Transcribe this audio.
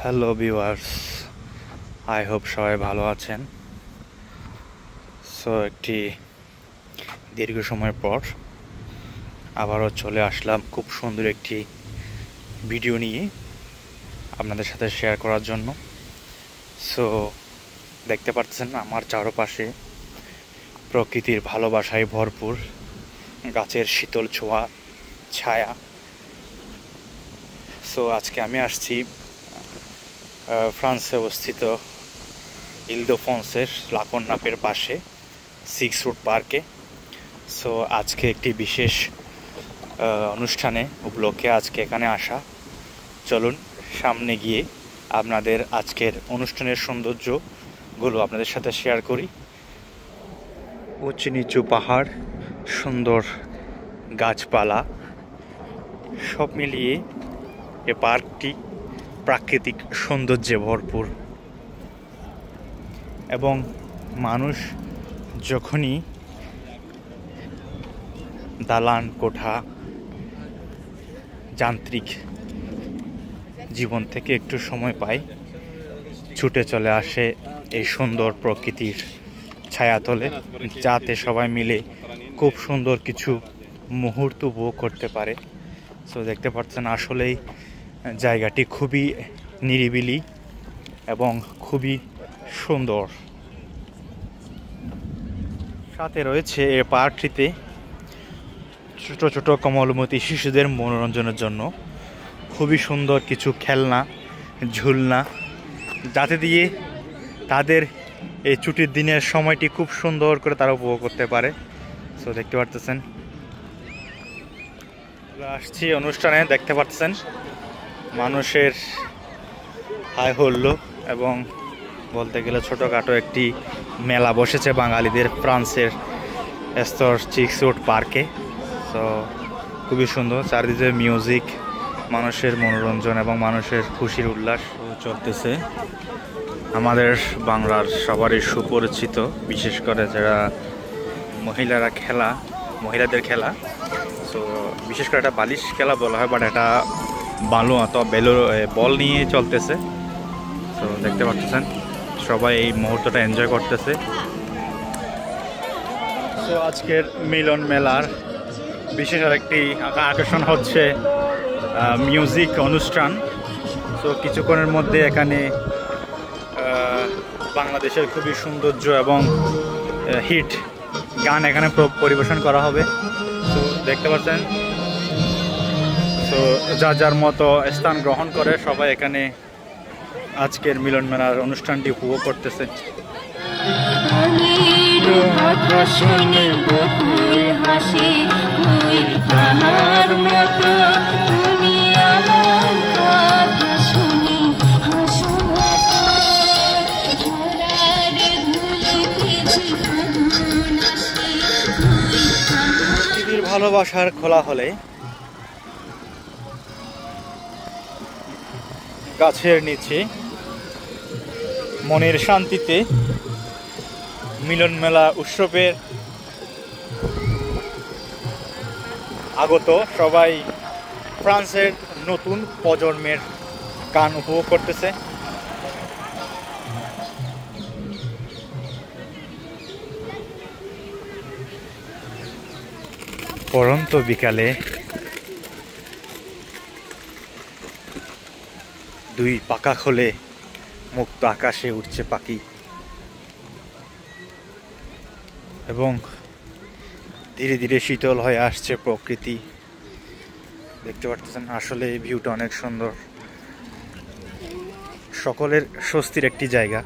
Hello viewers, I hope সবাই ভালো আছেন। সো একটি দীর্ঘ সময় পর আবারও চলে আসলাম খুব সুন্দর একটি ভিডিও নিয়ে আপনাদের সাথে শেয়ার করার জন্য। সো দেখতে পাচ্ছেন আমার চারপাশে প্রকৃতির ভালোবাসায় ভরপুর, গাছের শীতল ছোঁয়া, ছায়া। সো আজকে আমি আসছি ফ্রান্সে অবস্থিত ইল-দে-ফ্রান্সের লাকোর্নাপের পাশে 6 রুট পার্কে। সো আজকে একটি বিশেষ অনুষ্ঠানে উপলক্ষে আজকে এখানে আসা। চলুন সামনে গিয়ে আপনাদের আজকের অনুষ্ঠানের সৌন্দর্যগুলো আপনাদের সাথে শেয়ার করি। উঁচু নিচু পাহাড়, সুন্দর গাছপালা, সব মিলিয়ে এ পার্কটি প্রাকৃতিক সৌন্দর্যে ভরপুর। এবং মানুষ যখনই দালান কোঠা, যান্ত্রিক জীবন থেকে একটু সময় পায়, ছুটে চলে আসে এই সুন্দর প্রকৃতির ছায়াতলে, যাতে সবাই মিলে খুব সুন্দর কিছু মুহূর্ত উপভোগ করতে পারে। সো দেখতে পাচ্ছেন আসলেই জায়গাটি খুবই নিরিবিলি এবং খুবই সুন্দর। সাথে রয়েছে এই পার্কটিতে ছোট ছোট কোমলমতি শিশুদের মনোরঞ্জনের জন্য খুবই সুন্দর কিছু খেলনা, ঝুলনা, যাতে দিয়ে তাদের এই ছুটির দিনের সময়টি খুব সুন্দর করে তারা উপভোগ করতে পারে। সো দেখতে পাচ্ছেন আসছি অনুষ্ঠানে, দেখতে পাচ্ছেন মানুষের হাই হল্লো এবং বলতে গেলে ছোটোখাটো একটি মেলা বসেছে বাঙালিদের ফ্রান্সের স্তর 6 রুট পার্কে। তো খুবই সুন্দর, চারিদিকে মিউজিক, মানুষের মনোরঞ্জন এবং মানুষের খুশির উল্লাস চলতেছে। আমাদের বাংলার সবারই সুপরিচিত, বিশেষ করে যারা মহিলাদের খেলা। তো বিশেষ করে এটা বালিশ খেলা বলা হয়, বাট এটা বালু অথবা বল নিয়ে চলতেছে। তো দেখতে পাচ্ছেন সবাই এই মুহূর্তটা এনজয় করতেছে। তো আজকের মিলন মেলার বিশেষ আরেকটি আকর্ষণ হচ্ছে মিউজিক অনুষ্ঠান। তো কিছুক্ষণের মধ্যে এখানে বাংলাদেশের খুবই সৌন্দর্য এবং হিট গান এখানে পরিবেশন করা হবে। তো দেখতে পাচ্ছেন, তো যার মতো স্থান গ্রহণ করে সবাই এখানে আজকের মিলন মেলার অনুষ্ঠানটি উপভোগ করতেছে। ভালোবাসার খোলা হলে গাছের নিচে মনের শান্তিতে মিলন মেলা উৎসবের আগত সবাই ফ্রান্সের নতুন প্রজন্মের গান উপভোগ করতেছে। পরন্ত বিকালে দুই পাখা খোলে মুক্ত আকাশে উঠছে পাখি এবং ধীরে ধীরে শীতল হয়ে আসছে প্রকৃতি। দেখতে পাচ্ছেন আসলে এই ভিউটা অনেক সুন্দর, সকলের স্বস্তির একটি জায়গা।